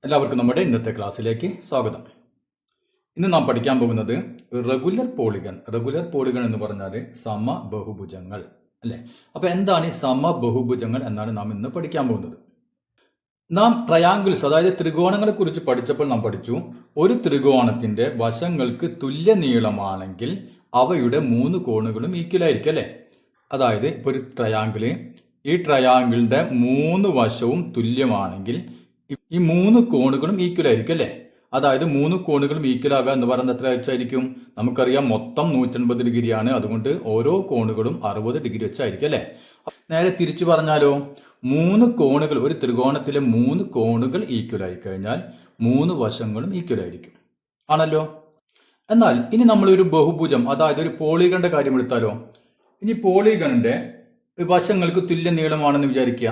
എല്ലാവർക്കും നമ്മുടെ ഇന്നത്തെ ക്ലാസ്സിലേക്ക് സ്വാഗതം. ഇന്ന് നാം പഠിക്കാൻ പോകുന്നത് റെഗുലർ പോളിഗൺ എന്ന് പറഞ്ഞാൽ സമബഹുഭുജങ്ങൾ അല്ലേ. അപ്പോൾ എന്താണ് ഈ സമബഹുഭുജങ്ങൾ എന്നാണ് നാം ഇന്ന് പഠിക്കാൻ പോകുന്നത്. നാം ട്രയാങ്കിൾസ് അതായത് ത്രികോണങ്ങളെ കുറിച്ച് പഠിച്ചപ്പോൾ നാം പഠിച്ചു, ഒരു ത്രികോണത്തിന്റെ വശങ്ങൾക്ക് തുല്യ നീളമാണെങ്കിൽ അവയുടെ 3 കോണുകളും ഈക്വൽ ആയിരിക്കും അല്ലേ. അതായത് ഇപ്പോൾ ഒരു ഈ ട്രയാങ്കിളിന്റെ 3 വശവും തുല്യമാണെങ്കിൽ ഈ 3 കോണുകളും ഈക്വൽ ആയിരിക്കും അല്ലേ. അതായത് 3 കോണുകളും ഈക്വൽ ആകുക എന്ന് പറയുന്നത് എത്ര വെച്ചായിരിക്കും? നമുക്കറിയാം മൊത്തം 180 ഡിഗ്രിയാണ്. അതുകൊണ്ട് ഓരോ കോണുകളും 60 ഡിഗ്രി വെച്ചായിരിക്കും അല്ലേ. നേരെ തിരിച്ചു പറഞ്ഞാലോ, 3 കോണുകൾ, ഒരു ത്രികോണത്തിലെ 3 കോണുകൾ ഈക്വൽ ആയി കഴിഞ്ഞാൽ 3 വശങ്ങളും ഈക്വൽ ആയിരിക്കും ആണല്ലോ. എന്നാൽ ഇനി നമ്മൾ ഒരു ബഹുഭുജം അതായത് ഒരു പോളിഗണിന്റെ കാര്യം എടുത്താലോ. ഇനി പോളിഗണിന്റെ വശങ്ങൾക്ക് തുല്യ നീളമാണെന്ന് വിചാരിക്കുക.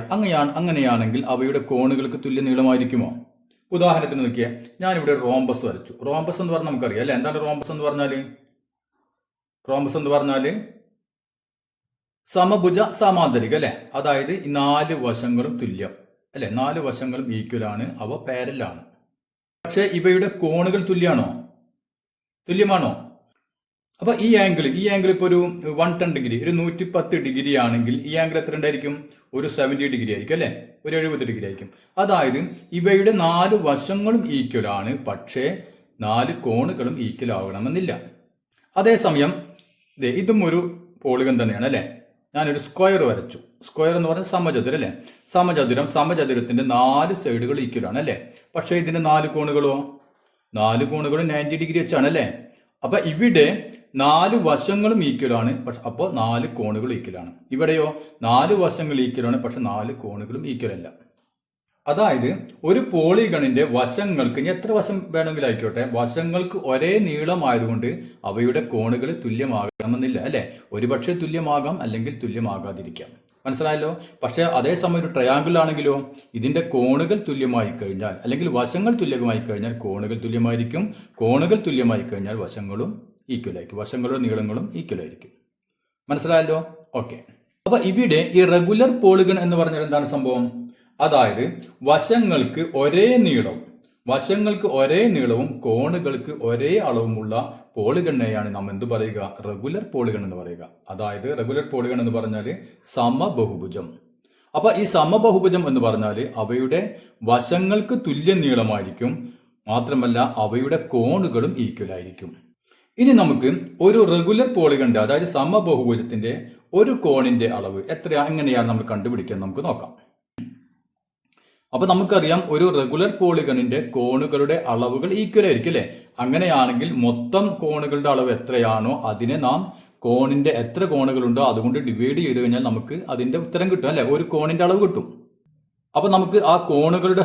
അങ്ങനെയാണെങ്കിൽ അവയുടെ കോണുകൾക്ക് തുല്യ നീളമായിരിക്കുമോ? ഉദാഹരണത്തിന് നോക്കിയാൽ ഞാനിവിടെ റോംബസ് വരച്ചു. റോംബസ് എന്ന് പറഞ്ഞാൽ നമുക്കറിയാം അല്ലെ. എന്താണ് റോംബസ് എന്ന് പറഞ്ഞാൽ? റോംബസ് എന്ന് പറഞ്ഞാൽ സമഭുജ സമാന്തരിക അല്ലെ. അതായത് ഈ 4 വശങ്ങളും തുല്യം അല്ലെ, 4 വശങ്ങളും ഈക്വൽ ആണ്, അവ പാരലലാണ്. പക്ഷെ ഇവയുടെ കോണുകൾ തുല്യമാണോ? അപ്പൊ ഈ ആംഗിൾ ഇപ്പൊ ഒരു 110 ഡിഗ്രി, ഒരു 110 ഡിഗ്രി ആണെങ്കിൽ ഈ ആംഗിൾ എത്ര ഉണ്ടായിരിക്കും? ഒരു 70 ഡിഗ്രി ആയിരിക്കും അല്ലെ, ഒരു 70 ഡിഗ്രി ആയിരിക്കും. അതായത് ഇവയുടെ 4 വശങ്ങളും ഈക്വൽ ആണ്, പക്ഷേ 4 കോണുകളും ഈക്വൽ ആകണമെന്നില്ല. അതേസമയം ഇതും ഒരു പോളിഗൺ തന്നെയാണ് അല്ലെ. ഞാനൊരു സ്ക്വയർ വരച്ചു. സ്ക്വയർ എന്ന് പറഞ്ഞാൽ സമചതുരം അല്ലെ. സമചതുരത്തിന്റെ 4 സൈഡുകൾ ഈക്വൽ ആണ് അല്ലെ. പക്ഷെ ഇതിന്റെ 4 കോണുകളും 90 ഡിഗ്രി വെച്ചാണ് അല്ലെ. അപ്പൊ ഇവിടെ 4 വശങ്ങളും ഈക്വൽ ആണ്, പക്ഷെ അപ്പോൾ 4 കോണുകൾ ഈക്വൽ ആണ്. ഇവിടെയോ 4 വശങ്ങൾ ഈക്വൽ ആണ്, പക്ഷെ 4 കോണുകളും ഈക്വൽ അല്ല. അതായത് ഒരു പോളിഗണിന്റെ വശങ്ങൾക്ക്, ഇനി എത്ര വശം വേണമെങ്കിലും ആയിക്കോട്ടെ, വശങ്ങൾക്ക് ഒരേ നീളമായതുകൊണ്ട് അവയുടെ കോണുകൾ തുല്യമാകണമെന്നില്ല അല്ലെ. ഒരുപക്ഷെ തുല്യമാകാം, അല്ലെങ്കിൽ തുല്യമാകാതിരിക്കാം. മനസ്സിലായല്ലോ. പക്ഷെ അതേസമയം ഒരു ട്രയാങ്കിൾ ആണെങ്കിലോ, ഇതിന്റെ കോണുകൾ തുല്യമായി കഴിഞ്ഞാൽ, അല്ലെങ്കിൽ വശങ്ങൾ തുല്യമായി കഴിഞ്ഞാൽ കോണുകൾ തുല്യമായിരിക്കും. കോണുകൾ തുല്യമായി കഴിഞ്ഞാൽ വശങ്ങളും ഈക്വൽ ആയിരിക്കും, വശങ്ങളുടെ നീളങ്ങളും ഈക്വൽ ആയിരിക്കും. മനസ്സിലായല്ലോ. ഓക്കെ. അപ്പൊ ഇവിടെ ഈ റെഗുലർ പോളിഗൺ എന്ന് പറഞ്ഞാൽ എന്താണ് സംഭവം? അതായത് വശങ്ങൾക്ക് ഒരേ നീളവും കോണുകൾക്ക് ഒരേ അളവുമുള്ള പോളിഗണിനെയാണ് നാം എന്ത് പറയുക? റെഗുലർ പോളിഗൺ എന്ന് പറയുക. അതായത് റെഗുലർ പോളിഗൺ എന്ന് പറഞ്ഞാൽ സമബഹുഭുജം. അപ്പൊ ഈ സമബഹുഭുജം എന്ന് പറഞ്ഞാൽ അവയുടെ വശങ്ങൾക്ക് തുല്യ നീളമായിരിക്കും, മാത്രമല്ല അവയുടെ കോണുകളും ഈക്വൽ ആയിരിക്കും. ഇനി നമുക്ക് ഒരു റെഗുലർ പോളിഗണിന്റെ, അതായത് സമബഹുഭുജത്തിന്റെ ഒരു കോണിന്റെ അളവ് എങ്ങനെയാണ് നമ്മൾ കണ്ടുപിടിക്കാൻ നമുക്ക് നോക്കാം. അപ്പൊ നമുക്കറിയാം ഒരു റെഗുലർ പോളിഗണിന്റെ കോണുകളുടെ അളവുകൾ ഈക്വൽ ആയിരിക്കും അല്ലെ. അങ്ങനെയാണെങ്കിൽ മൊത്തം കോണുകളുടെ അളവ് എത്രയാണോ അതിനെ നാം കോണിന്റെ എത്ര കോണുകളുണ്ടോ അതുകൊണ്ട് ഡിവൈഡ് ചെയ്ത് കഴിഞ്ഞാൽ നമുക്ക് അതിന്റെ ഉത്തരം കിട്ടും അല്ലെ, ഒരു കോണിന്റെ അളവ് കിട്ടും. അപ്പൊ നമുക്ക് ആ കോണുകളുടെ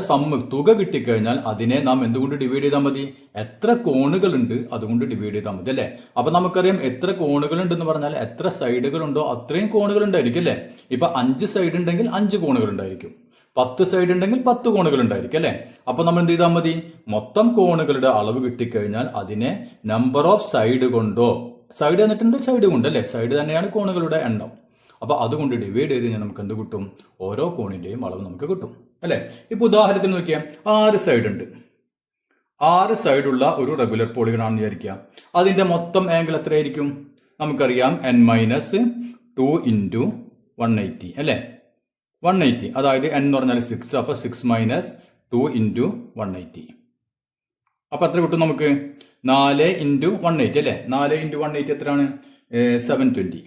തുക കിട്ടിക്കഴിഞ്ഞാൽ അതിനെ നാം എന്തുകൊണ്ട് ഡിവൈഡ് ചെയ്താൽ മതി? എത്ര കോണുകൾ ഉണ്ട് അതുകൊണ്ട് ഡിവൈഡ് ചെയ്താൽ മതി അല്ലെ. അപ്പൊ നമുക്കറിയാം എത്ര കോണുകൾ ഉണ്ടെന്ന് പറഞ്ഞാൽ എത്ര സൈഡുകൾ ഉണ്ടോ അത്രയും കോണുകൾ ഉണ്ടായിരിക്കും അല്ലെ. ഇപ്പൊ 5 സൈഡ് ഉണ്ടെങ്കിൽ 5 കോണുകൾ ഉണ്ടായിരിക്കും, 10 സൈഡ് ഉണ്ടെങ്കിൽ 10 കോണുകൾ ഉണ്ടായിരിക്കും അല്ലെ. അപ്പൊ നമ്മൾ എന്ത് ചെയ്താൽ മതി? മൊത്തം കോണുകളുടെ അളവ് കിട്ടിക്കഴിഞ്ഞാൽ അതിനെ നമ്പർ ഓഫ് സൈഡ് കൊണ്ടോ, സൈഡ് എന്നിട്ടുണ്ട് സൈഡ് കൊണ്ട് അല്ലെ, സൈഡ് തന്നെയാണ് കോണുകളുടെ എണ്ണം. അപ്പൊ അതുകൊണ്ട് ഡിവൈഡ് ചെയ്ത് കഴിഞ്ഞാൽ നമുക്ക് എന്ത് കിട്ടും? ഓരോ കോണിന്റെയും അളവ് നമുക്ക് കിട്ടും അല്ലെ. ഇപ്പൊ ഉദാഹരണത്തിന് നോക്കിയാൽ 6 സൈഡ് ഉണ്ട്. 6 സൈഡുള്ള ഒരു റെഗുലർ പോളിഗൺ ആണെന്ന് വിചാരിക്കുക. അതിന്റെ മൊത്തം ആംഗിൾ എത്രയായിരിക്കും? നമുക്കറിയാം n-2 × 180 അല്ലെ. 180 അതായത് n എന്ന് പറഞ്ഞാൽ 6, അപ്പൊ 6 - 2 × 180. അപ്പൊ എത്ര കിട്ടും നമുക്ക്? 4 × 180 അല്ലെ. 4 × 180 എത്രയാണ്? 720.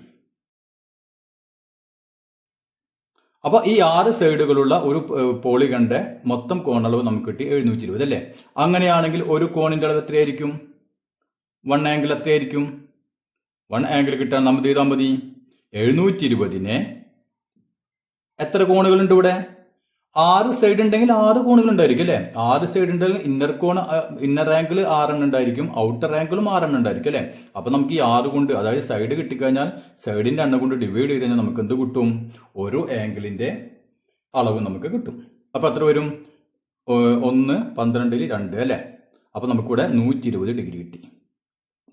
അപ്പൊ ഈ 6 സൈഡുകളുള്ള ഒരു പോളിഗണിന്റെ മൊത്തം കോണളവ് നമുക്ക് കിട്ടി 720 അല്ലെ. അങ്ങനെയാണെങ്കിൽ ഒരു കോണിന്റെ അളവ് എത്രയായിരിക്കും? 1 ആംഗിൾ എത്രയായിരിക്കും? 1 ആംഗിൾ കിട്ടാൻ നമ്മൾ ചെയ്താൽ മതി 720നെ എത്ര കോണുകളുണ്ട് ഇവിടെ? 6 സൈഡ് ഉണ്ടെങ്കിൽ 6 കോണുകൾ ഉണ്ടായിരിക്കും അല്ലെ. 6 സൈഡ് ഉണ്ടെങ്കിൽ ഇന്നർ ആംഗിൾ 6 എണ്ണം ഉണ്ടായിരിക്കും, ഔട്ടർ ആംഗിളും 6 എണ്ണം ഉണ്ടായിരിക്കും അല്ലെ. അപ്പൊ നമുക്ക് ഈ 6 കൊണ്ട്, അതായത് സൈഡ് കിട്ടിക്കഴിഞ്ഞാൽ സൈഡിന്റെ എണ്ണം കൊണ്ട് ഡിവൈഡ് ചെയ്ത് കഴിഞ്ഞാൽ നമുക്ക് എന്ത് കിട്ടും? ഒരു ആംഗിളിന്റെ അളവ് നമുക്ക് കിട്ടും. അപ്പൊ എത്ര വരും? 1 12 2 അല്ലെ. അപ്പൊ നമുക്കിവിടെ 120 ഡിഗ്രി കിട്ടി.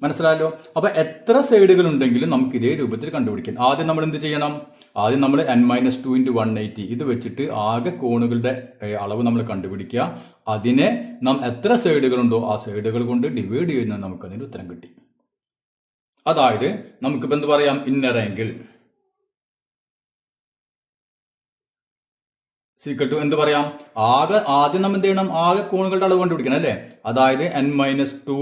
മനസ്സിലായല്ലോ. അപ്പൊ എത്ര സൈഡുകൾ ഉണ്ടെങ്കിലും നമുക്ക് ഇതേ രൂപത്തിൽ കണ്ടുപിടിക്കാം. ആദ്യം നമ്മൾ എന്ത് ചെയ്യണം? ആദ്യം നമ്മൾ n-2 × 180 ഇത് വെച്ചിട്ട് ആകെ കോണുകളുടെ അളവ് നമ്മൾ കണ്ടുപിടിക്കുക. അതിനെ നാം എത്ര സൈഡുകളുണ്ടോ ആ സൈഡുകൾ കൊണ്ട് ഡിവൈഡ് ചെയ്യുന്നത് നമുക്ക് അതിന് ഉത്തരം കിട്ടി. അതായത് നമുക്കിപ്പോൾ എന്ത് പറയാം? ഇന്നർ ആംഗിൾ സീക്വൽ ടു എന്ത് പറയാം? ആദ്യം നമ്മൾ എന്ത് ചെയ്യണം? ആകെ കോണുകളുടെ അളവ് കണ്ടുപിടിക്കണം അല്ലേ? അതായത് n-2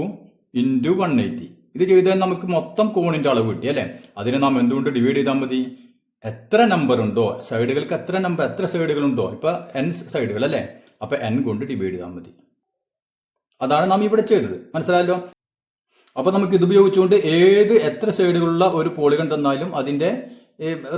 × 180 ഇത് ചെയ്താൽ നമുക്ക് മൊത്തം കോണിന്റെ അളവ് കിട്ടി അല്ലേ? അതിനെ നാം എന്തുകൊണ്ട് ഡിവൈഡ് ചെയ്താൽ മതി? എത്ര നമ്പർ ഉണ്ടോ സൈഡുകൾക്ക് എത്ര സൈഡുകൾ ഉണ്ടോ ഇപ്പൊ n സൈഡുകൾ അല്ലേ? അപ്പൊ n കൊണ്ട് ഡിവൈഡ് ചെയ്താൽ മതി. അതാണ് നാം ഇവിടെ ചെയ്തത്. മനസ്സിലായല്ലോ. അപ്പൊ നമുക്ക് ഇത് ഉപയോഗിച്ചുകൊണ്ട് എത്ര സൈഡുകളുള്ള ഒരു പോളിഗൺ തന്നാലും അതിന്റെ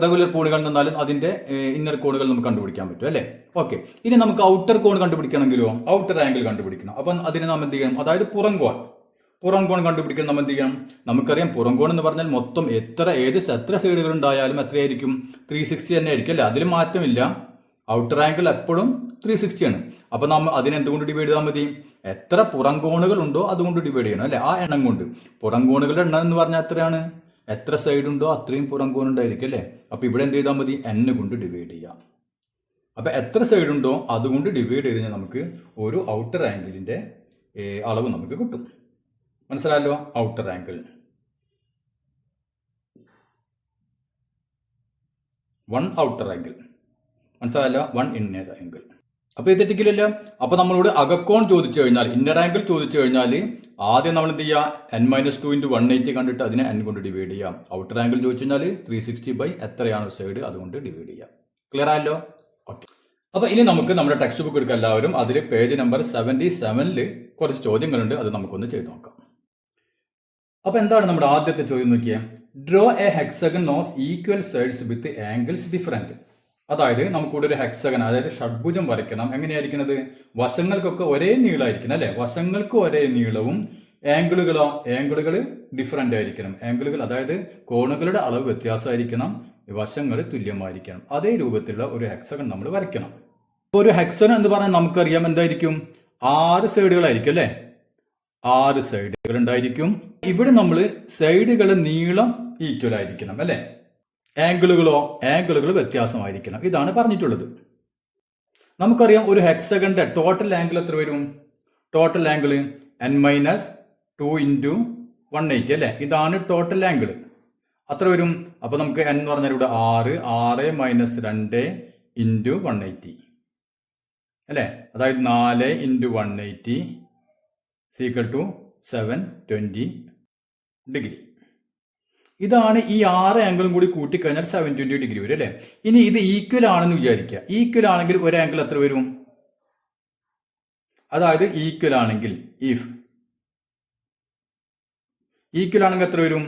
റെഗുലർ കോണുകൾ തന്നാലും അതിന്റെ ഇന്നർ കോണുകൾ നമുക്ക് കണ്ടുപിടിക്കാൻ പറ്റും അല്ലേ? ഓക്കെ. ഇനി നമുക്ക് ഔട്ടർ കോൺ കണ്ടുപിടിക്കണമെങ്കിലോ ഔട്ടർ ആംഗിൾ കണ്ടുപിടിക്കണം. അപ്പൊ അതിന് നാം എന്ത് ചെയ്യണം? അതായത് പുറം കോൺ കണ്ടുപിടിക്കാൻ നമ്മൾ എന്ത് ചെയ്യണം? നമുക്കറിയാം പുറം കോൺ എന്ന് പറഞ്ഞാൽ മൊത്തം എത്ര സൈഡുകൾ ഉണ്ടായാലും എത്രയായിരിക്കും? 360 തന്നെ ആയിരിക്കും അല്ലേ? അതിൽ മാറ്റമില്ല. ഔട്ടർ ആംഗിൾ എപ്പോഴും 360 ആണ്. അപ്പൊ നമ്മൾ അതിനെന്തുകൊണ്ട് ഡിവൈഡ് ചെയ്താൽ മതി? എത്ര പുറം കോണുകൾ ഉണ്ടോ അതുകൊണ്ട് ഡിവൈഡ് ചെയ്യണം അല്ലെ? ആ എണ്ണം കൊണ്ട്. പുറം കോണുകളുടെ എണ്ണം എന്ന് പറഞ്ഞാൽ എത്രയാണ്? എത്ര സൈഡ് ഉണ്ടോ അത്രയും പുറം കോൺ ഉണ്ടായിരിക്കും അല്ലേ? അപ്പൊ ഇവിടെ എന്ത് ചെയ്താൽ മതി? n കൊണ്ട് ഡിവൈഡ് ചെയ്യാം. അപ്പൊ എത്ര സൈഡ് ഉണ്ടോ അതുകൊണ്ട് ഡിവൈഡ് ചെയ്ത് കഴിഞ്ഞാൽ നമുക്ക് ഒരു ഔട്ടർ ആംഗിളിന്റെ അളവ് നമുക്ക് കിട്ടും. മനസ്സിലായല്ലോ. ഔട്ടർ ആംഗിൾ 1 ഔട്ടർ ആംഗിൾ മനസ്സിലായല്ലോ. 1 ഇന്നർ ആംഗിൾ. അപ്പൊ ഇത് തെറ്റിക്കില്ലല്ലോ. അപ്പൊ നമ്മളോട് അകക്കോൺ ചോദിച്ചു കഴിഞ്ഞാൽ ഇന്നർ ആംഗിൾ ചോദിച്ചു കഴിഞ്ഞാൽ ആദ്യം നമ്മൾ എന്ത് ചെയ്യുക? n-2 × 180 കണ്ടിട്ട് അതിനെ n കൊണ്ട് ഡിവൈഡ് ചെയ്യാം. ഔട്ടർ ആംഗിൾ ചോദിച്ചു കഴിഞ്ഞാൽ 360 എത്രയാണോ സൈഡ് അതുകൊണ്ട് ഡിവൈഡ് ചെയ്യാം. ക്ലിയർ ആയല്ലോ. ഓക്കെ. അപ്പൊ ഇനി നമുക്ക് നമ്മുടെ ടെക്സ്റ്റ് ബുക്ക് എടുക്കാം എല്ലാവരും. അതിൽ പേജ് നമ്പർ 77 കുറച്ച് ചോദ്യങ്ങളുണ്ട്. അത് നമുക്കൊന്ന് ചെയ്ത് നോക്കാം. അപ്പൊ എന്താണ് നമ്മുടെ ആദ്യത്തെ ചോദ്യം നോക്കിയേ? Draw A hexagon of equal sides with angles different. അതായത് നമുക്കിവിടെ ഒരു ഹെക്സഗൺ അതായത് ഷഡ്ഭുജം വരയ്ക്കണം. എങ്ങനെയായിരിക്കണത്? വശങ്ങൾക്കൊക്കെ ഒരേ നീളമായിരിക്കണം അല്ലെ? വശങ്ങൾക്ക് ഒരേ നീളവും ആംഗിളുകൾ ഡിഫറെന്റ് ആയിരിക്കണം. ആംഗിളുകൾ അതായത് കോണുകളുടെ അളവ് വ്യത്യാസമായിരിക്കണം. വശങ്ങൾ തുല്യമായിരിക്കണം. അതേ രൂപത്തിലുള്ള ഒരു ഹെക്സഗൺ നമ്മൾ വരയ്ക്കണം. അപ്പോൾ ഒരു ഹെക്സഗൺ എന്ന് പറഞ്ഞാൽ നമുക്കറിയാം എന്തായിരിക്കും? 6 സൈഡുകളായിരിക്കും അല്ലെ? 6 സൈഡുകൾ ഉണ്ടായിരിക്കും. ഇവിടെ നമ്മൾ സൈഡുകളുടെ നീളം ഈക്വൽ ആയിരിക്കണം അല്ലെ? ആംഗിളുകൾ വ്യത്യാസമായിരിക്കണം. ഇതാണ് പറഞ്ഞിട്ടുള്ളത്. നമുക്കറിയാം ഒരു ഹെക്സഗണിന്റെ ടോട്ടൽ ആംഗിൾ എത്ര വരും? ടോട്ടൽ ആംഗിൾ n-2 × 180 അല്ലെ? ഇതാണ് ടോട്ടൽ ആംഗിൾ. അത്ര വരും. അപ്പൊ നമുക്ക് n എന്ന് പറഞ്ഞാൽ ഇവിടെ 6 2 × 180 അല്ലെ? അതായത് 4 × 180 = 720 ഡിഗ്രി. ഇതാണ് ഈ 6 ആംഗിളും കൂടി കൂട്ടിക്കഴിഞ്ഞാൽ 720 ഡിഗ്രി വരും അല്ലെ? ഇനി ഇത് ഈക്വൽ ആണെന്ന് വിചാരിക്കുക. ഈക്വൽ ആണെങ്കിൽ ഒരു ആംഗിൾ എത്ര വരും? അതായത് ഈക്വൽ ആണെങ്കിൽ ഈക്വൽ ആണെങ്കിൽ എത്ര വരും?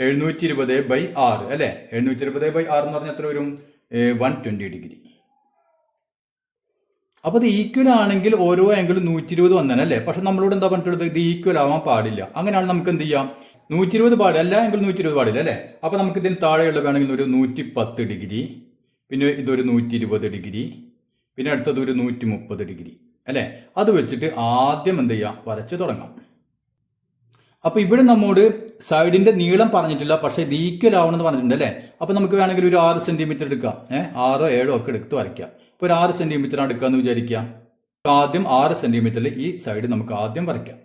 720/6 അല്ലെ? 720/6 എന്ന് പറഞ്ഞാൽ എത്ര വരും? 120 ഡിഗ്രി. അപ്പൊ ഇത് ഈക്വൽ ആണെങ്കിൽ ഓരോ ആംഗിളും 120 വന്നേനെ അല്ലേ? പക്ഷെ നമ്മളോട് എന്താ പറഞ്ഞിട്ടുള്ളത്? ഇത് ഈക്വൽ ആവാൻ പാടില്ല. അങ്ങനെയാണ് നമുക്ക് എന്ത് ചെയ്യാം? 120 പാടില്ല. എല്ലാ ആംഗിളും 120 പാടില്ല അല്ലെ? അപ്പൊ നമുക്ക് ഇതിന് താഴെയുള്ള വേണമെങ്കിൽ ഒരു 110 ഡിഗ്രി, പിന്നെ ഇതൊരു 120 ഡിഗ്രി, പിന്നെ അടുത്തത് ഒരു 130 ഡിഗ്രി അല്ലെ? അത് വെച്ചിട്ട് ആദ്യം എന്ത് ചെയ്യാം? വരച്ച് തുടങ്ങാം. അപ്പൊ ഇവിടെ നമ്മോട് സൈഡിന്റെ നീളം പറഞ്ഞിട്ടില്ല, പക്ഷെ ഇത് ഈക്വൽ ആവണമെന്ന് പറഞ്ഞിട്ടുണ്ട് അല്ലെ? അപ്പൊ നമുക്ക് വേണമെങ്കിൽ ഒരു 6 സെന്റിമീറ്റർ എടുക്കാം. 6 7 ഒക്കെ എടുത്ത് വരയ്ക്കാം. ഇപ്പൊ ഒരു 6 സെന്റിമീറ്റർ ആണ് എടുക്കാന്ന് വിചാരിക്കാം. ആദ്യം 6 സെന്റിമീറ്ററിൽ ഈ സൈഡ് നമുക്ക് ആദ്യം വരയ്ക്കാം.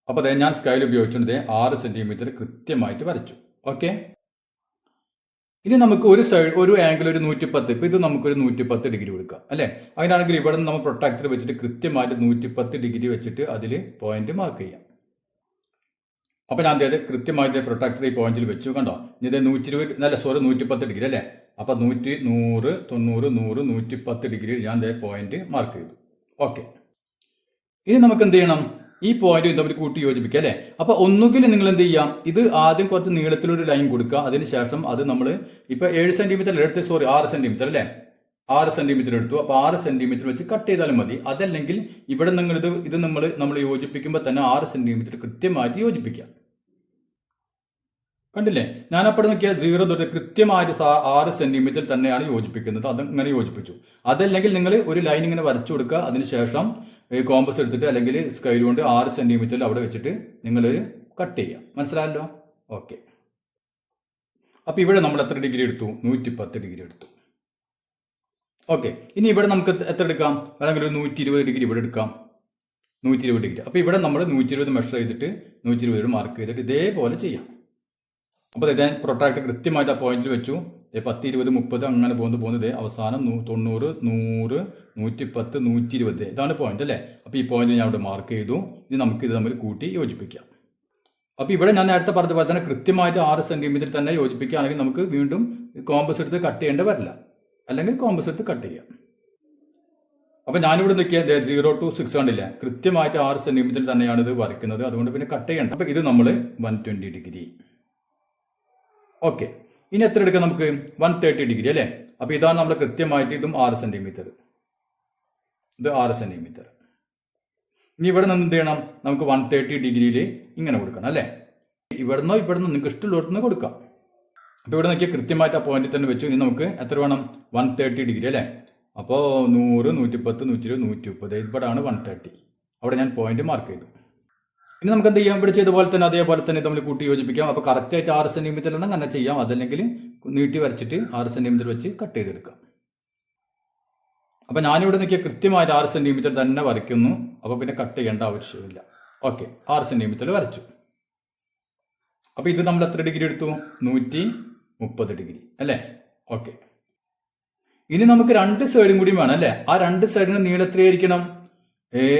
അപ്പൊ അതെ ഞാൻ സ്കെയിൽ ഉപയോഗിച്ചുകൊണ്ട് 6 സെന്റിമീറ്റർ കൃത്യമായിട്ട് വരച്ചു. ഓക്കെ. ഇനി നമുക്ക് ഒരു ആംഗിൾ ഒരു 110. ഇപ്പൊ ഇത് നമുക്കൊരു 110 ഡിഗ്രി കൊടുക്കാം അല്ലെ? അങ്ങനെയാണെങ്കിൽ ഇവിടെ നിന്ന് നമ്മൾ പ്രൊട്ടക്ടർ വെച്ചിട്ട് കൃത്യമായിട്ട് 110 ഡിഗ്രി വെച്ചിട്ട് അതിൽ പോയിന്റ് മാർക്ക് ചെയ്യാം. അപ്പൊ ഞാൻ അതായത് കൃത്യമായിട്ട് പ്രൊട്ടക്ടർ ഈ പോയിന്റിൽ വെച്ചു. കണ്ടോ? ഇത് 110 ഡിഗ്രി അല്ലെ? അപ്പൊ 100 90 100 110 ഡിഗ്രി ഞാൻ പോയിന്റ് മാർക്ക് ചെയ്തു. ഓക്കെ. ഇനി നമുക്ക് എന്ത് ചെയ്യണം? ഈ പോയിന്റ് തമ്മിൽ കൂട്ടി യോജിപ്പിക്കുക അല്ലെ? അപ്പൊ ഒന്നുകിൽ നിങ്ങൾ എന്ത് ചെയ്യാം? ഇത് ആദ്യം കുറച്ച് നീളത്തിലൊരു ലൈൻ കൊടുക്കുക. അതിനുശേഷം അത് നമ്മൾ ഇപ്പൊ 7 സെന്റിമീറ്റർ എടുത്ത് 6 സെന്റിമീറ്റർ അല്ലെ? 6 സെന്റിമീറ്റർ എടുത്തു. അപ്പൊ 6 സെന്റിമീറ്റർ വെച്ച് കട്ട് ചെയ്താലും മതി. അതല്ലെങ്കിൽ ഇവിടെ നിങ്ങൾ ഇത് നമ്മൾ യോജിപ്പിക്കുമ്പോൾ തന്നെ 6 സെന്റിമീറ്റർ കൃത്യമായിട്ട് യോജിപ്പിക്കാം. കണ്ടില്ലേ? ഞാനപ്പോൾ നോക്കിയാൽ 0 തൊട്ട് കൃത്യമായിട്ട് 6 സെന്റിമീറ്റർ തന്നെയാണ് യോജിപ്പിക്കുന്നത്. അതങ്ങനെ യോജിപ്പിച്ചു. അതല്ലെങ്കിൽ നിങ്ങൾ ഒരു ലൈൻ ഇങ്ങനെ വരച്ചു കൊടുക്കുക. അതിനുശേഷം കോമ്പസ് എടുത്തിട്ട് അല്ലെങ്കിൽ സ്കെയിൽ കൊണ്ട് 6 സെന്റിമീറ്ററിൽ അവിടെ വെച്ചിട്ട് നിങ്ങളൊരു കട്ട് ചെയ്യാം. മനസ്സിലായല്ലോ? ഓക്കെ. അപ്പോൾ ഇവിടെ നമ്മൾ എത്ര ഡിഗ്രി എടുത്തു? 110 ഡിഗ്രി എടുത്തു. ഓക്കെ. ഇനി ഇവിടെ നമുക്ക് എത്ര എടുക്കാം? അല്ലെങ്കിൽ ഒരു 120 ഡിഗ്രി ഇവിടെ എടുക്കാം. 120 ഡിഗ്രി. അപ്പോൾ ഇവിടെ നമ്മൾ 120 മെഷർ ചെയ്തിട്ട് 120 മാർക്ക് ചെയ്തിട്ട് ഇതേപോലെ ചെയ്യാം. അപ്പോൾ ഞാൻ പ്രൊട്രാക്ടർ കൃത്യമായിട്ട് ആ പോയിന്റിൽ വെച്ചു. 10, 20, 30 അങ്ങനെ പോകുന്നത് അവസാനം 90, 100, 110, 120 ഇതാണ് പോയിന്റ് അല്ലേ? അപ്പോൾ ഈ പോയിന്റ് ഞാൻ ഇവിടെ മാർക്ക് ചെയ്തു. ഇനി നമുക്ക് ഇത് തമ്മിൽ കൂട്ടി യോജിപ്പിക്കാം. അപ്പോൾ ഇവിടെ ഞാൻ നേരത്തെ പറഞ്ഞ പോലെ തന്നെ കൃത്യമായിട്ട് 6 സെന്റിമീറ്റർ തന്നെ യോജിപ്പിക്കുകയാണെങ്കിൽ നമുക്ക് വീണ്ടും കോമ്പസ് എടുത്ത് കട്ട് ചെയ്യേണ്ട വരില്ല. അല്ലെങ്കിൽ കോമ്പസ് എടുത്ത് കട്ട് ചെയ്യാം. അപ്പോൾ ഞാനിവിടെ നിൽക്കിയത് 0 to 6 കണ്ടില്ല, കൃത്യമായിട്ട് 6 സെന്റിമീറ്റർ തന്നെയാണ് ഇത് വരയ്ക്കുന്നത്. അതുകൊണ്ട് പിന്നെ കട്ട് ചെയ്യണ്ട. അപ്പോൾ ഇത് നമ്മൾ 120 ഡിഗ്രി. ഓക്കെ. ഇനി എത്ര എടുക്കാം നമുക്ക്? 130 ഡിഗ്രി അല്ലേ? അപ്പോൾ ഇതാണ് നമ്മൾ കൃത്യമായിട്ട് ഇതും 6 സെന്റിമീറ്റർ, ഇത് 6 സെന്റിമീറ്റർ. ഇനി ഇവിടെ നിന്ന് എന്ത് ചെയ്യണം? നമുക്ക് 130 ഡിഗ്രിയിൽ ഇങ്ങനെ കൊടുക്കണം അല്ലേ? ഇവിടുന്നോ നിങ്ങൾക്ക് ഇഷ്ടമുള്ളടത്തുനിന്ന് കൊടുക്കാം. അപ്പോൾ ഇവിടെ നോക്കിയാൽ കൃത്യമായിട്ട് ആ പോയിന്റിൽ തന്നെ വെച്ചു. ഇനി നമുക്ക് എത്ര വേണം? 130 ഡിഗ്രി അല്ലേ? അപ്പോൾ 100, 110, 120, 130 ഇവിടെയാണ് 130. അവിടെ ഞാൻ പോയിന്റ് മാർക്ക് ചെയ്തു. ഇനി നമുക്ക് എന്ത് ചെയ്യാം? ഇവിടെ ചെയ്ത പോലെ തന്നെ അതേപോലെ തന്നെ നമ്മൾ കൂട്ടി യോജിപ്പിക്കാം. അപ്പോൾ കറക്റ്റായിട്ട് 6 സെന്റിമീറ്ററിലാണ് അങ്ങനെ ചെയ്യാം. അതല്ലെങ്കിൽ നീട്ടി വരച്ചിട്ട് 6 സെന്റിമീറ്റർ വെച്ച് കട്ട് ചെയ്തെടുക്കാം. അപ്പോൾ ഞാനിവിടെ നോക്കിയാൽ കൃത്യമായിട്ട് 6 സെന്റിമീറ്റർ തന്നെ വരയ്ക്കുന്നു. അപ്പോൾ പിന്നെ കട്ട് ചെയ്യേണ്ട ആവശ്യമില്ല. ഓക്കെ. 6 സെന്റിമീറ്റർ വരച്ചു. അപ്പോൾ ഇത് നമ്മൾ എത്ര ഡിഗ്രി എടുത്തു? 130 ഡിഗ്രി അല്ലേ? ഓക്കെ. ഇനി നമുക്ക് 2 സൈഡും കൂടി വേണം അല്ലേ? ആ 2 സൈഡിന് നീളം എത്രയായിരിക്കണം?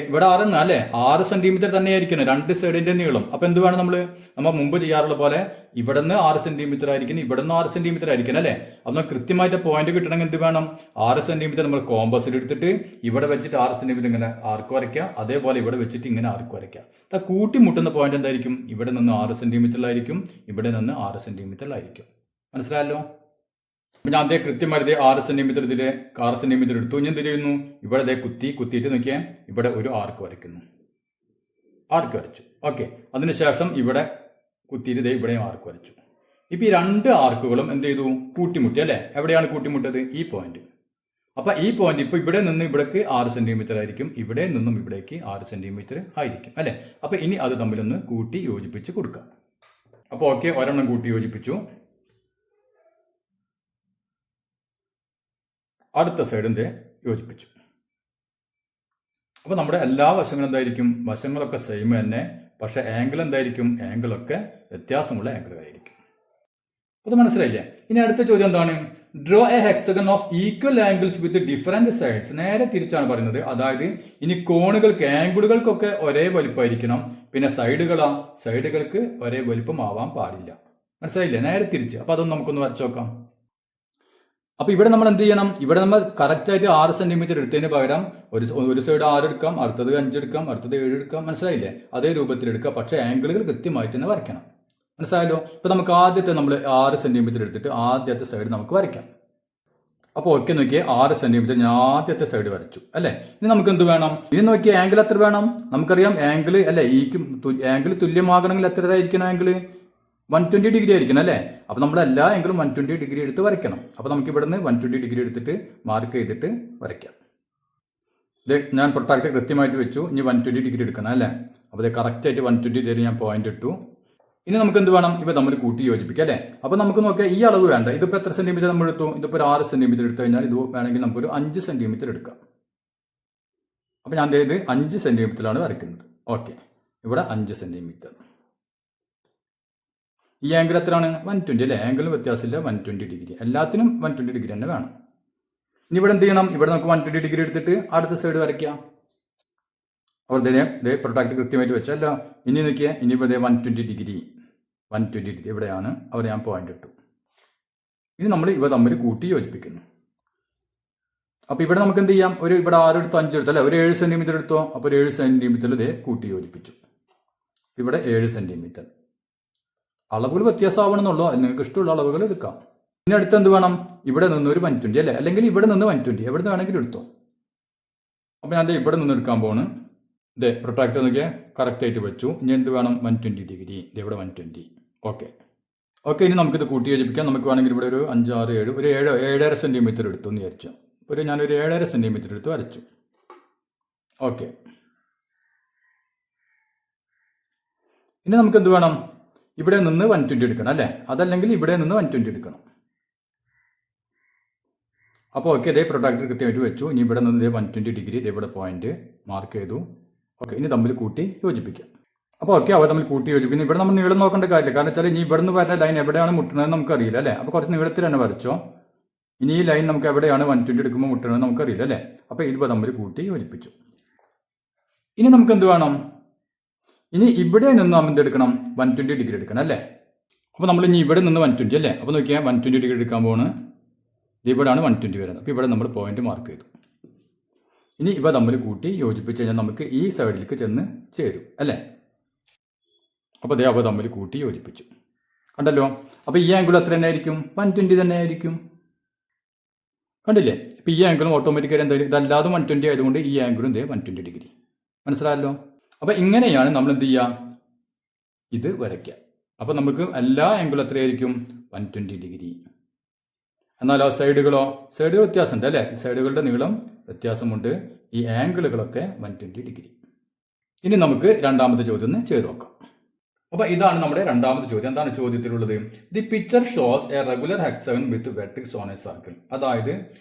ഇവിടെ 6 അല്ലേ? 6 സെന്റിമീറ്റർ തന്നെ ആയിരിക്കണം 2 സൈഡിന്റെ നീളം. അപ്പൊ എന്ത് വേണം? നമ്മൾ മുമ്പ് ചെയ്യാറുള്ള പോലെ ഇവിടെ നിന്ന് 6 സെന്റിമീറ്റർ ആയിരിക്കണം, ഇവിടെ നിന്ന് 6 സെന്റിമീറ്റർ ആയിരിക്കണം അല്ലേ? അപ്പൊ നമ്മൾ കൃത്യമായിട്ട് പോയിന്റ് കിട്ടണമെങ്കിൽ എന്ത് വേണം? 6 സെന്റിമീറ്റർ നമ്മൾ കോമ്പസിൽ എടുത്തിട്ട് ഇവിടെ വെച്ചിട്ട് 6 സെന്റിമീറ്റർ ഇങ്ങനെ ആർക്ക് വരയ്ക്കുക. അതേപോലെ ഇവിടെ വെച്ചിട്ട് ഇങ്ങനെ ആർക്ക് വരയ്ക്കുക. കൂട്ടിമുട്ടുന്ന പോയിന്റ് എന്തായിരിക്കും? ഇവിടെ നിന്ന് 6 സെന്റിമീറ്ററിലായിരിക്കും, ഇവിടെ നിന്ന് 6 സെന്റിമീറ്ററിലായിരിക്കും. മനസ്സിലായല്ലോ? അപ്പം ഞാൻ അതേ കൃത്യമായിട്ട് 6 സെന്റിമീറ്റർ ഇതിൽ 6 സെന്റിമീറ്റർ എടുത്തു. ഞാൻ എന്ത് ചെയ്യുന്നു? ഇവിടെ കുത്തിയിട്ട് നോക്കിയാൽ ഇവിടെ ഒരു ആർക്ക് വരയ്ക്കുന്നു. ആർക്ക് വരച്ചു. ഓക്കെ. അതിനുശേഷം ഇവിടെ കുത്തിയിട്ട് ഇവിടെയും ആർക്ക് വരച്ചു. ഇപ്പം ഈ 2 ആർക്കുകളും എന്ത് ചെയ്തു? കൂട്ടിമുട്ടി അല്ലേ? എവിടെയാണ് കൂട്ടിമുട്ടത്? ഈ പോയിന്റ്. അപ്പം ഈ പോയിന്റ് ഇപ്പോൾ ഇവിടെ നിന്ന് ഇവിടേക്ക് 6 സെന്റിമീറ്റർ ആയിരിക്കും, ഇവിടെ നിന്നും ഇവിടേക്ക് 6 സെന്റിമീറ്റർ ആയിരിക്കും അല്ലേ? അപ്പം ഇനി അത് തമ്മിലൊന്ന് കൂട്ടി യോജിപ്പിച്ച് കൊടുക്കാം. അപ്പോൾ ഓക്കെ, ഒരെണ്ണം കൂട്ടി യോജിപ്പിച്ചു. അടുത്ത സൈഡിൻ്റെ യോജിപ്പിച്ചു. അപ്പോൾ നമ്മുടെ എല്ലാ വശങ്ങളും എന്തായിരിക്കും? വശങ്ങളൊക്കെ സെയിം തന്നെ, പക്ഷേ ആംഗിൾ എന്തായിരിക്കും? ആംഗിളൊക്കെ വ്യത്യാസമുള്ള ആംഗിളായിരിക്കും. അത് മനസ്സിലായില്ലേ? ഇനി അടുത്ത ചോദ്യം എന്താണ്? Draw A hexagon of equal angles with different sides. നേരെ തിരിച്ചാണ് പറയുന്നത്. അതായത് ഇനി കോണുകൾക്ക് ആംഗിളുകൾക്കൊക്കെ ഒരേ വലിപ്പമായിരിക്കണം, പിന്നെ സൈഡുകൾക്ക് ഒരേ വലിപ്പം ആവാൻ പാടില്ല. മനസ്സിലായില്ലേ? നേരെ തിരിച്ച്. അപ്പോൾ അതൊന്നും നമുക്കൊന്ന് വരച്ചു നോക്കാം. അപ്പോൾ ഇവിടെ നമ്മൾ എന്ത് ചെയ്യണം? ഇവിടെ നമ്മൾ കറക്റ്റായിട്ട് 6 സെന്റിമീറ്റർ എടുത്തതിന് പകരം ഒരു സൈഡ് 6 എടുക്കാം, അടുത്തത് 5 എടുക്കാം, അടുത്തത് 7 എടുക്കാം. മനസ്സിലായില്ലേ? അതേ രൂപത്തിൽ എടുക്കാം, പക്ഷേ ആംഗിളുകൾ കൃത്യമായിട്ട് തന്നെ വരയ്ക്കണം. മനസ്സിലായല്ലോ? ഇപ്പോൾ നമുക്ക് ആദ്യത്തെ നമ്മൾ 6 സെന്റിമീറ്റർ എടുത്തിട്ട് ആദ്യത്തെ സൈഡ് നമുക്ക് വരയ്ക്കാം. അപ്പോൾ ഓക്കെ, നോക്കിയേ 6 സെന്റിമീറ്റർ ഞാൻ ആദ്യത്തെ സൈഡ് വരച്ചു അല്ലേ? ഇനി നമുക്ക് എന്ത് വേണം? ഇനി നോക്കിയേ ആംഗിൾ എത്ര വേണം? നമുക്കറിയാം ആംഗിൾ അല്ലേ, ആംഗിൾ തുല്യമാകണമെങ്കിൽ എത്ര ആയിരിക്കണം? ആംഗിൾ 120 ഡിഗ്രി ആയിരിക്കണം അല്ലേ? അപ്പോൾ നമ്മൾ എല്ലാ ആംഗിളും 120 ഡിഗ്രി എടുത്ത് വരയ്ക്കണം. അപ്പോൾ നമുക്ക് ഇവിടെ നിന്ന് 120 ഡിഗ്രി എടുത്തിട്ട് മാർക്ക് ചെയ്തിട്ട് വരയ്ക്കാം. ഇത് ഞാൻ പ്രൊട്രാക്ടർ കൃത്യമായിട്ട് വെച്ചു. ഇനി 120 ഡിഗ്രി എടുക്കണം അല്ലേ? അപ്പോൾ ഇത് കറക്റ്റായിട്ട് 120 ഡിഗ്രി ഞാൻ പോയിന്റ് ഇട്ടു. ഇനി നമുക്ക് എന്ത് വേണം? ഇവ നമ്മൾ കൂട്ടി യോജിപ്പിക്കാം അല്ലേ? അപ്പോൾ നമുക്ക് നോക്കിയാൽ ഈ അളവ് വേണ്ട. ഇതിപ്പോൾ എത്ര സെന്റിമീറ്റർ നമ്മൾ എടുത്തു? ഇതിപ്പോൾ ഒരു 6 സെന്റിമീറ്റർ എടുത്തു കഴിഞ്ഞാൽ ഇത് വേണമെങ്കിൽ നമുക്കൊരു 5 സെന്റിമീറ്റർ എടുക്കാം. അപ്പോൾ ഞാൻ ഇത് 5 സെന്റിമീറ്ററിലാണ് വരയ്ക്കുന്നത്. ഓക്കെ. ഇവിടെ 5 സെന്റിമീറ്റർ. ഈ ആംഗിൾ എത്രയാണ്? 120 അല്ലേ? ആംഗിളിന് വ്യത്യാസമില്ല, 120 ഡിഗ്രി. എല്ലാത്തിനും 120 ഡിഗ്രി തന്നെ വേണം. ഇനി ഇവിടെ എന്ത് ചെയ്യണം? ഇവിടെ നമുക്ക് 120 ഡിഗ്രി എടുത്തിട്ട് അടുത്ത സൈഡ് വരയ്ക്കാം. അപ്പോൾ ഇതേ പ്രൊട്രാക്ടർ കൃത്യമായിട്ട് വെച്ചല്ല. ഇനി നോക്കിയാൽ ഇനി ഇവിടെ 120 ഡിഗ്രി ഇവിടെയാണ്. അവിടെ ഞാൻ പോയിന്റ് ഇട്ടു. ഇനി നമ്മൾ ഇവ തമ്മിൽ കൂട്ടി യോജിപ്പിക്കുന്നു. അപ്പോൾ ഇവിടെ നമുക്ക് എന്ത് ചെയ്യാം? ഇവിടെ 6 എടുത്തോ 5 എടുത്തോ അല്ലേ? ഒരു 7 സെന്റിമീറ്റർ എടുത്തോ. അപ്പോൾ 7 സെന്റിമീറ്ററിൽ ഇതേ കൂട്ടി യോജിപ്പിച്ചു. ഇവിടെ 7 സെന്റിമീറ്റർ. അളവുകൾ വ്യത്യാസമാവണമെന്നുള്ളൂ. നിങ്ങൾക്ക് ഇഷ്ടമുള്ള അളവുകൾ എടുക്കാം. ഇനി അടുത്ത് എന്ത് വേണം? ഇവിടെ നിന്ന് ഒരു 120 അല്ലേ? അല്ലെങ്കിൽ ഇവിടെ നിന്ന് 120 എവിടെ നിന്ന് വേണമെങ്കിലും എടുത്തോ. അപ്പോൾ ഞാൻ ഇവിടെ നിന്ന് എടുക്കാൻ പോണ്. ഇതേ പ്രൊട്രാക്ടർ നോക്കിയാൽ കറക്റ്റായിട്ട് വെച്ചു. ഇനി എന്ത് വേണം? 120 ഡിഗ്രി. ഇവിടെ 120. ഓക്കെ. ഇനി നമുക്കിത് കൂട്ടി യോജിപ്പിക്കാം. നമുക്ക് വേണമെങ്കിൽ ഇവിടെ ഒരു 5, 6, 7 ഒരു 7.5 സെന്റിമീറ്റർ എടുത്തു എന്ന് വിചാരിച്ചു. ഞാനൊരു 7.5 സെന്റിമീറ്റർ എടുത്ത് വരച്ചു. ഓക്കെ. ഇനി നമുക്ക് എന്ത് വേണം? ഇവിടെ നിന്ന് 120 എടുക്കണം അല്ലേ? അതല്ലെങ്കിൽ ഇവിടെ നിന്ന് 120 എടുക്കണം. അപ്പോൾ ഓക്കെ, ഇതേ പ്രൊഡക്റ്റ് കൃത്യമായിട്ട് വെച്ചു. ഇനി ഇവിടെ നിന്ന് 120 ഡിഗ്രി ഇതേ ഇവിടെ പോയിന്റ് മാർക്ക് ചെയ്തു. ഓക്കെ, ഇനി തമ്മിൽ കൂട്ടി യോജിപ്പിക്കാം. അപ്പോൾ ഓക്കെ, അവ തമ്മിൽ കൂട്ടി യോജിപ്പിക്കുന്നു. ഇവിടെ നമ്മൾ നീളം നോക്കേണ്ട കാര്യമില്ല. കാരണം വെച്ചാൽ ഇനി ഇവിടെ നിന്ന് വരുന്ന ലൈൻ എവിടെയാണ് മുട്ടുന്നത് നമുക്കറിയില്ല അല്ലേ? അപ്പോൾ കുറച്ച് നീളത്തിൽ തന്നെ വരച്ചോ. ഇനി ഈ ലൈൻ നമുക്ക് എവിടെയാണ് 120 എടുക്കുമ്പോൾ മുട്ടുന്നത് നമുക്കറിയില്ല അല്ലേ? അപ്പോൾ ഇത് തമ്മിൽ കൂട്ടി യോജിപ്പിച്ചു. ഇനി നമുക്ക് എന്ത് വേണം? ഇനി ഇവിടെ നിന്ന് നമ്മൾ എന്തെടുക്കണം? 120 ഡിഗ്രി എടുക്കണം അല്ലേ? അപ്പോൾ നമ്മൾ ഇനി ഇവിടെ നിന്ന് 120 അല്ലേ? അപ്പോൾ നോക്കിയാൽ 120 ഡിഗ്രി എടുക്കാൻ പോകുന്നു. ഇവിടെയാണ് 120 വരുന്നത്. അപ്പോൾ ഇവിടെ നമ്മൾ പോയിന്റ് മാർക്ക് ചെയ്തു. ഇനി ഇവ തമ്മിൽ കൂട്ടി യോജിപ്പിച്ച് കഴിഞ്ഞാൽ നമുക്ക് ഈ സൈഡിലേക്ക് ചെന്ന് ചേരും അല്ലേ? അപ്പോൾ അതേ അവ തമ്മിൽ കൂട്ടി യോജിപ്പിച്ചു. കണ്ടല്ലോ? അപ്പോൾ ഈ ആംഗിൾ എത്ര തന്നെ ആയിരിക്കും? 120 തന്നെ ആയിരിക്കും. കണ്ടില്ലേ? ഇപ്പോൾ ഈ ആംഗിളും ഓട്ടോമാറ്റിക്കായി എന്തായാലും ഇതല്ലാതെ 120 ആയതുകൊണ്ട് ഈ ആംഗിളും ഇതേ 120 ഡിഗ്രി. മനസ്സിലായല്ലോ? അപ്പോൾ ഇങ്ങനെയാണ് നമ്മൾ എന്ത് ചെയ്യുക? ഇത് വരയ്ക്കുക. അപ്പോൾ നമുക്ക് എല്ലാ ആംഗിളും എത്രയായിരിക്കും? 120 ഡിഗ്രി. എന്നാൽ ആ സൈഡുകൾ വ്യത്യാസമുണ്ട് അല്ലേ? സൈഡുകളുടെ നീളം വ്യത്യാസമുണ്ട്. ഈ ആംഗിളുകളൊക്കെ 120 ഡിഗ്രി. ഇനി നമുക്ക് രണ്ടാമത്തെ ചോദ്യം ഒന്ന് ചെയ്ത് നോക്കാം. അപ്പോൾ ഇതാണ് നമ്മുടെ രണ്ടാമത്തെ ചോദ്യം. എന്താണ് ചോദ്യത്തിലുള്ളത്? The picture shows a regular hexagon with vertices on a circle. അതായത്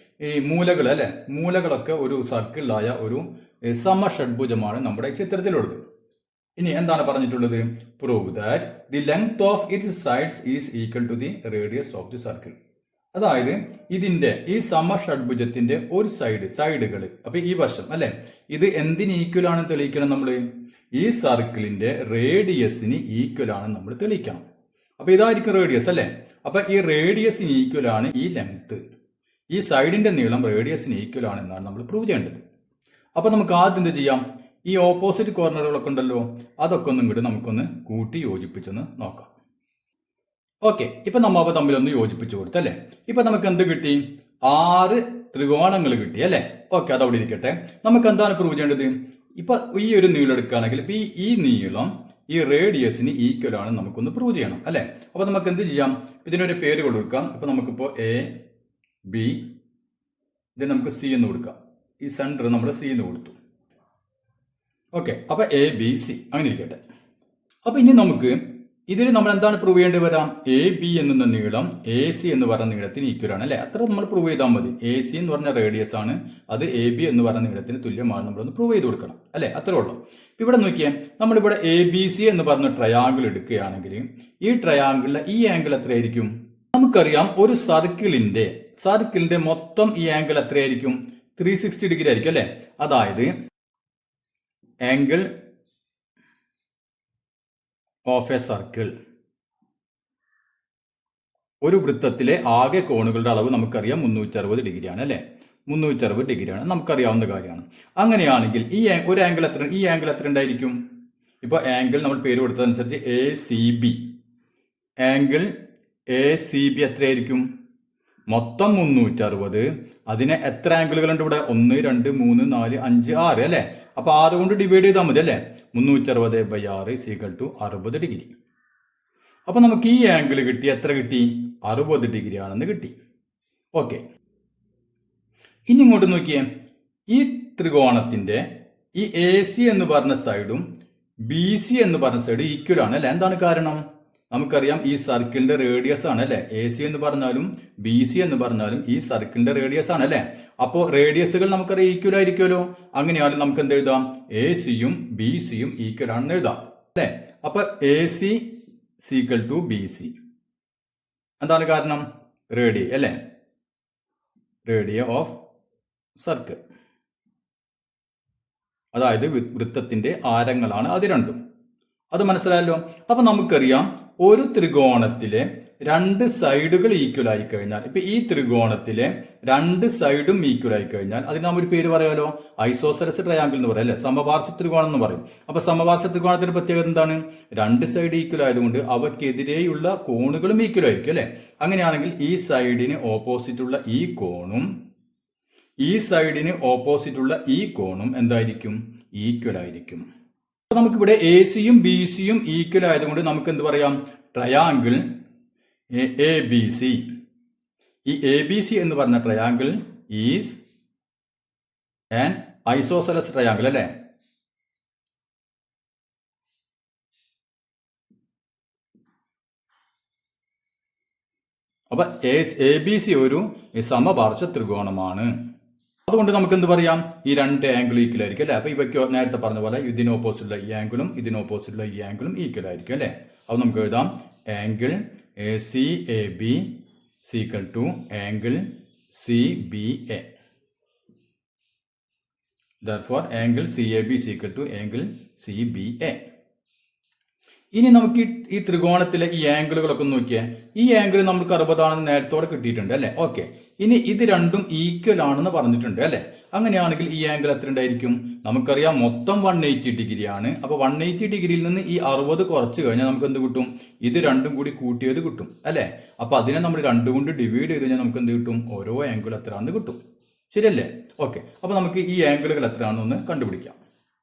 ഈ മൂലകൾ അല്ലെ, മൂലകളൊക്കെ ഒരു സർക്കിളിലായ ഒരു സമഷഡ്ഭുജമാണ് നമ്മുടെ ചിത്രത്തിലുള്ളത്. ഇനി എന്താണ് പറഞ്ഞിട്ടുള്ളത്? Prove that the length of its sides is equal to the radius of the circle. അതായത് ഇതിന്റെ ഈ സമഷഡ്ഭുജത്തിന്റെ ഒരു സൈഡുകൾ, അപ്പൊ ഈ വശം അല്ലെ, ഇത് എന്തിന് ഈക്വൽ ആണ് തെളിയിക്കണം? നമ്മൾ ഈ സർക്കിളിന്റെ റേഡിയസിന് ഈക്വൽ ആണ് നമ്മൾ തെളിയിക്കണം. അപ്പൊ ഇതായിരിക്കും റേഡിയസ് അല്ലെ? അപ്പൊ ഈ റേഡിയസിന് ഈക്വൽ ആണ് ഈ ലെങ്ത്. ഈ സൈഡിന്റെ നീളം റേഡിയസിന് ഈക്വൽ ആണ് എന്നാണ് നമ്മൾ പ്രൂവ് ചെയ്യേണ്ടത്. അപ്പൊ നമുക്ക് ആദ്യം എന്ത് ചെയ്യാം? ഈ ഓപ്പോസിറ്റ് കോർണറുകളൊക്കെ ഉണ്ടല്ലോ, അതൊക്കെ ഒന്നും കൂടി നമുക്കൊന്ന് കൂട്ടി യോജിപ്പിച്ചൊന്ന് നോക്കാം. ഓക്കെ, ഇപ്പൊ നമ്മൾ അവ തമ്മിലൊന്ന് യോജിപ്പിച്ചു കൊടുത്തല്ലേ? ഇപ്പൊ നമുക്ക് എന്ത് കിട്ടി? 6 ത്രികോണങ്ങൾ കിട്ടി അല്ലേ? ഓക്കെ, അതവിടെ ഇരിക്കട്ടെ. നമുക്ക് എന്താണ് പ്രൂവ് ചെയ്യേണ്ടത്? ഇപ്പൊ ഈ ഒരു നീളം എടുക്കുകയാണെങ്കിൽ ഇപ്പൊ ഈ നീളം ഈ റേഡിയസിന് ഈക്വൽ ആണ് നമുക്കൊന്ന് പ്രൂവ് ചെയ്യണം അല്ലെ? അപ്പൊ നമുക്ക് എന്ത് ചെയ്യാം? ഇതിനൊരു പേര് കൊടുക്കാം. ഇപ്പൊ നമുക്കിപ്പോ എ ബി, ഇത് നമുക്ക് സി എന്ന് കൊടുക്കാം. ഈ സെന്റർ നമ്മൾ സി എന്ന് കൊടുത്തു. ഓക്കെ, അപ്പൊ എ ബി സി അങ്ങനെ ഇരിക്കട്ടെ. അപ്പൊ ഇനി നമുക്ക് ഇതിൽ നമ്മൾ എന്താണ് പ്രൂവ് ചെയ്യേണ്ടി വരാം? എ ബി എന്ന നീളം എ സി എന്ന് പറഞ്ഞ നീളത്തിന് ഈക്വൽ ആണ് അല്ലെ? അത്ര നമ്മൾ പ്രൂവ് ചെയ്താൽ മതി. എ സി എന്ന് പറഞ്ഞ റേഡിയസ് ആണ്, അത് എ ബി എന്ന് പറഞ്ഞ നീളത്തിന് തുല്യമാണ്. നമ്മളൊന്ന് പ്രൂവ് ചെയ്ത് കൊടുക്കണം അല്ലെ? അത്രേ ഉള്ളൂ. ഇവിടെ നോക്കിയാൽ നമ്മളിവിടെ എ ബി സി എന്ന് പറഞ്ഞ ട്രയാങ്കിൾ എടുക്കുകയാണെങ്കിൽ ഈ ട്രയാങ്കിളിലെ ഈ ആംഗിൾ എത്രയായിരിക്കും? നമുക്കറിയാം, ഒരു സർക്കിളിന്റെ മൊത്തം ഈ ആംഗിൾ എത്രയായിരിക്കും? 360 ഡിഗ്രി ആയിരിക്കും അല്ലെ? അതായത് ആംഗിൾ ഓഫ് എ സർക്കിൾ, ഒരു വൃത്തത്തിലെ ആകെ കോണുകളുടെ അളവ് നമുക്കറിയാം 360 ഡിഗ്രിയാണ് അല്ലെ? 360 ഡിഗ്രിയാണ്, നമുക്കറിയാവുന്ന കാര്യമാണ്. അങ്ങനെയാണെങ്കിൽ ഈ ഒരു ആംഗിൾ എത്ര, ഈ ആംഗിൾ എത്ര ഉണ്ടായിരിക്കും? ഇപ്പൊ ആംഗിൾ നമ്മൾ പേര് കൊടുത്തതനുസരിച്ച് A C B, angle A C B എത്രയായിരിക്കും? മൊത്തം 360. അതിനെ എത്ര ആംഗിളുകൾ ഉണ്ട് ഇവിടെ? 1 2 3 4 5 6 അല്ലെ? അപ്പൊ 6 കൊണ്ട് ഡിവൈഡ് ചെയ്താൽ മതി അല്ലെ? 360/6 = 60 ഡിഗ്രി. അപ്പൊ നമുക്ക് ഈ ആംഗിൾ കിട്ടി. എത്ര കിട്ടി? 60 ഡിഗ്രി ആണെന്ന് കിട്ടി. ഓക്കെ, ഇനി ഇങ്ങോട്ട് നോക്കിയേ. ഈ ത്രികോണത്തിന്റെ ഈ എ സി എന്ന് പറഞ്ഞ സൈഡും ബി സി എന്ന് പറഞ്ഞ സൈഡും ഈക്വൽ ആണ് അല്ലെ? എന്താണ് കാരണം? നമുക്കറിയാം, ഈ സർക്കിളിന്റെ റേഡിയസ് ആണ് അല്ലെ? എ സി എന്ന് പറഞ്ഞാലും ബി സി എന്ന് പറഞ്ഞാലും ഈ സർക്കിളിന്റെ റേഡിയസ് ആണ് അല്ലെ? അപ്പോൾ റേഡിയസുകൾ നമുക്കറിയാം ഈക്വൽ ആയിരിക്കുമല്ലോ. അങ്ങനെയാണെങ്കിൽ നമുക്ക് എന്ത് എഴുതാം? എ സിയും ബി സിയും ഈക്വൽ ആണെന്ന് എഴുതാം അല്ലെ? അപ്പൊ A C equal to B C. എന്താണ് കാരണം? റേഡിയ അല്ലെ? റേഡിയ ഓഫ് സർക്കിൾ, അതായത് വൃത്തത്തിന്റെ ആരങ്ങളാണ് അത് രണ്ടും. അത് മനസ്സിലായല്ലോ? അപ്പൊ നമുക്കറിയാം, ഒരു ത്രികോണത്തിലെ 2 സൈഡുകൾ ഈക്വൽ ആയി കഴിഞ്ഞാൽ, ഇപ്പൊ ഈ ത്രികോണത്തിലെ 2 സൈഡും ഈക്വൽ ആയി കഴിഞ്ഞാൽ അതിന് നാം ഒരു പേര് പറയാലോ? ഐസോസെലസ് ട്രയാങ്കിൾ എന്ന് പറയാം അല്ലെ? സമപാർശ്വ ത്രികോണം എന്ന് പറയും. അപ്പൊ സമപാർശ്വ ത്രികോണത്തിന്റെ പ്രത്യേകത എന്താണ്? 2 സൈഡ് ഈക്വൽ ആയതുകൊണ്ട് അവയ്ക്കെതിരെയുള്ള കോണുകളും ഈക്വൽ ആയിരിക്കും അല്ലെ? അങ്ങനെയാണെങ്കിൽ ഈ സൈഡിന് ഓപ്പോസിറ്റ് ഉള്ള ഈ കോണും ഈ സൈഡിന് ഓപ്പോസിറ്റ് ഉള്ള ഈ കോണും എന്തായിരിക്കും? ഈക്വൽ ആയിരിക്കും. അപ്പൊ നമുക്കിവിടെ എ സിയും ബി സിയും ഈക്വൽ ആയതുകൊണ്ട് നമുക്ക് എന്ത് പറയാം? Triangle A B C. ഈ എ ബി സി എന്ന് പറഞ്ഞ triangle is an isosceles triangle അല്ലെ? അപ്പൊ എ ബി സി ഒരു സമപാർശ്വ ത്രികോണമാണ്. അതുകൊണ്ട് നമുക്ക് എന്ത് പറയാം, ഈ രണ്ട് ആംഗിൾ ഈക്വൽ ആയിരിക്കും അല്ലെ. അപ്പൊ ഇവയ്ക്ക് നേരത്തെ പറഞ്ഞ പോലെ ഇതിന് ഓപ്പോസിറ്റുള്ള ഈ ആംഗിളും ഇതിന് ഓപ്പോസിറ്റുള്ള ഈ ആംഗിളും ഈക്വൽ ആയിരിക്കും അല്ലെ. അപ്പൊ നമുക്ക് എഴുതാം angle C A B is equal to angle C B A. Therefore, angle CAB is equal to angle CBA. ഇനി നമുക്ക് ഈ ത്രികോണത്തിലെ ഈ ആംഗിളുകളൊക്കെ നോക്കിയാൽ ഈ ആംഗിൾ നമുക്ക് 60 ആണെന്ന് നേരത്തോടെ കിട്ടിയിട്ടുണ്ട് അല്ലെ. ഓക്കെ, ഇനി ഇത് രണ്ടും ഈക്വൽ ആണെന്ന് പറഞ്ഞിട്ടുണ്ട് അല്ലെ. അങ്ങനെയാണെങ്കിൽ ഈ ആംഗിൾ എത്ര ഉണ്ടായിരിക്കും? നമുക്കറിയാം മൊത്തം 180 ഡിഗ്രി ആണ്. അപ്പൊ 180 ഡിഗ്രിയിൽ നിന്ന് ഈ 60 കുറച്ച് കഴിഞ്ഞാൽ നമുക്ക് എന്ത് കിട്ടും? ഇത് രണ്ടും കൂടി കൂട്ടിയത് കിട്ടും അല്ലെ. അപ്പൊ അതിനെ നമ്മൾ 2 കൊണ്ട് ഡിവൈഡ് ചെയ്ത് കഴിഞ്ഞാൽ നമുക്ക് എന്ത് കിട്ടും? ഓരോ ആംഗിൾ എത്രയാണെന്ന് കിട്ടും. ശരിയല്ലേ? ഓക്കെ, അപ്പൊ നമുക്ക് ഈ ആംഗിളുകൾ എത്രയാണെന്ന് കണ്ടുപിടിക്കാം.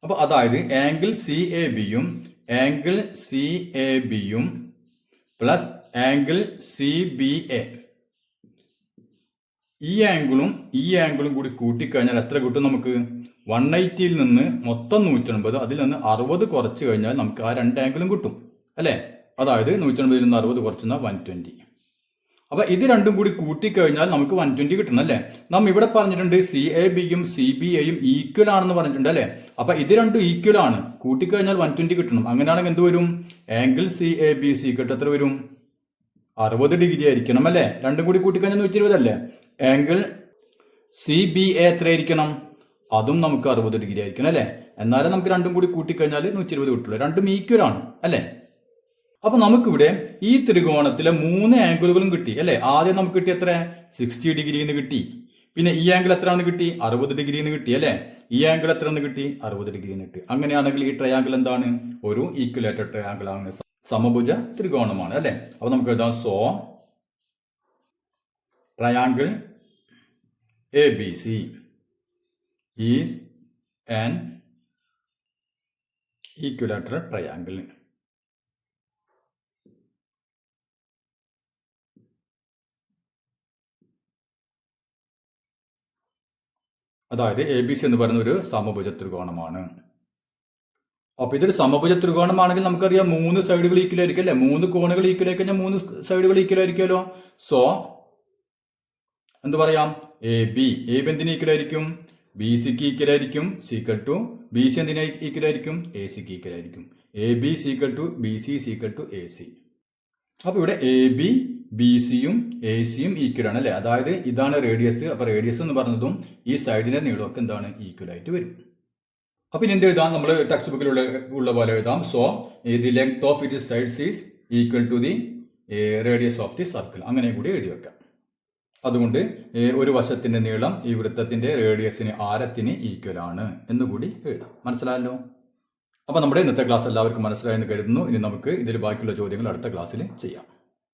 അപ്പൊ അതായത് ആംഗിൾ സി എ ബിയും ആംഗിൾ സി എ ബിയും plus angle C B A, ഈ ആംഗിളും കൂടി കൂട്ടിക്കഴിഞ്ഞാൽ എത്ര കിട്ടും നമുക്ക്? 180യിൽ നിന്ന് മൊത്തം 180, അതിൽ നിന്ന് 60 കുറച്ച് കഴിഞ്ഞാൽ നമുക്ക് ആ രണ്ട് ആംഗിളും കിട്ടും അല്ലെ. അതായത് 180ൽ നിന്ന് 60 കുറച്ചെന്നാൽ 120. അപ്പൊ ഇത് രണ്ടും കൂടി കൂട്ടിക്കഴിഞ്ഞാൽ നമുക്ക് 120 കിട്ടണം അല്ലെ. നാം ഇവിടെ പറഞ്ഞിട്ടുണ്ട് സി എ ബിയും സി ബി എയും ഈക്വൽ ആണെന്ന് പറഞ്ഞിട്ടുണ്ട് അല്ലെ. അപ്പൊ ഇത് രണ്ടും ഈക്വൽ ആണ്, കൂട്ടിക്കഴിഞ്ഞാൽ 120 കിട്ടണം. അങ്ങനെയാണെങ്കിൽ എന്ത് വരും? Angle C A B C കിട്ടും എത്ര വരും? 60 ഡിഗ്രി ആയിരിക്കണം അല്ലെ. രണ്ടും കൂടി കൂട്ടിക്കഴിഞ്ഞാൽ 120 അല്ലേ. ആംഗിൾ സി ബി എ എത്ര ആയിരിക്കണം? അതും നമുക്ക് 60 ഡിഗ്രി ആയിരിക്കണം അല്ലെ. എന്നാലും നമുക്ക് രണ്ടും കൂടി കൂട്ടിക്കഴിഞ്ഞാൽ 120 കിട്ടുള്ളൂ. രണ്ടും ഈക്വൽ ആണ് അല്ലെ. അപ്പൊ നമുക്കിവിടെ ഈ ത്രികോണത്തിലെ 3 ആംഗിളുകളും കിട്ടി അല്ലെ. ആദ്യം നമുക്ക് കിട്ടി എത്ര? 60 ഡിഗ്രിന്ന് കിട്ടി. പിന്നെ ഈ ആംഗിൾ എത്രയാണെന്ന് കിട്ടി? 60 ഡിഗ്രിന്ന് കിട്ടി അല്ലെ. ഈ ആംഗിൾ എത്രയാണെന്ന് കിട്ടി? 60 ഡിഗ്രിന്ന് കിട്ടി. അങ്ങനെയാണെങ്കിൽ ഈ ട്രയാംഗിൾ എന്താണ്? ഒരു ഈക്വലേറ്റഡ് ട്രയാംഗിൾ ആണ്, സമഭുജ ത്രികോണമാണ് അല്ലെ. അപ്പൊ നമുക്ക് എഴുതാം so triangle A B C is an equilateral triangle. അതായത് എ ബി സി എന്ന് പറയുന്ന ഒരു സമഭുജ ത്രികോണമാണ്. അപ്പൊ ഇതൊരു സമഭുജ ത്രികോണമാണെങ്കിൽ നമുക്കറിയാം 3 സൈഡുകൾ ഈക്വൽ ആയിരിക്കും അല്ലെ. 3 കോണുകൾ ഈക്വൽ ആയി കഴിഞ്ഞാൽ 3 സൈഡുകൾ ഈക്വൽ ആയിരിക്കുമല്ലോ. സോ എന്ത് പറയാം? എ ബി എന്തിന് ഈക്വൽ ആയിരിക്കും? ബി സിക്ക് ഈക്വൽ ആയിരിക്കും. സീക്വൽ ടു ബി സി എന്തിനാ ഈക്വൽ ആയിരിക്കും? എ സിക്ക് ഈക്വൽ ആയിരിക്കും. A B is equal to B C is equal to A C. അപ്പൊ ഇവിടെ എ ബി ബി സിയും എ സിയും ഈക്വൽ ആണ് അല്ലെ. അതായത് ഇതാണ് റേഡിയസ്. അപ്പൊ റേഡിയസ് എന്ന് പറഞ്ഞതും ഈ സൈഡിന്റെ നീളമൊക്കെ എന്താണ്? ഈക്വൽ ആയിട്ട് വരും. അപ്പൊ ഇനി എന്ത് എഴുതാം? നമ്മൾ ടെക്സ്റ്റ് ബുക്കിലുള്ള പോലെ എഴുതാം. So the length of it sides is equal to the radius of the circle. അങ്ങനെ കൂടി എഴുതി വെക്കാം. അതുകൊണ്ട് ഒരു വശത്തിന്റെ നീളം ഈ വൃത്തത്തിന്റെ റേഡിയസിന് ആരത്തിന് ഈക്വൽ ആണ് എന്നുകൂടി എഴുതാം. മനസ്സിലായല്ലോ? അപ്പൊ നമ്മുടെ ഇന്നത്തെ ക്ലാസ് എല്ലാവർക്കും മനസ്സിലായെന്ന് കരുതുന്നു. ഇനി നമുക്ക് ഇതിൽ ബാക്കിയുള്ള ചോദ്യങ്ങൾ അടുത്ത ക്ലാസ്സിൽ ചെയ്യാം.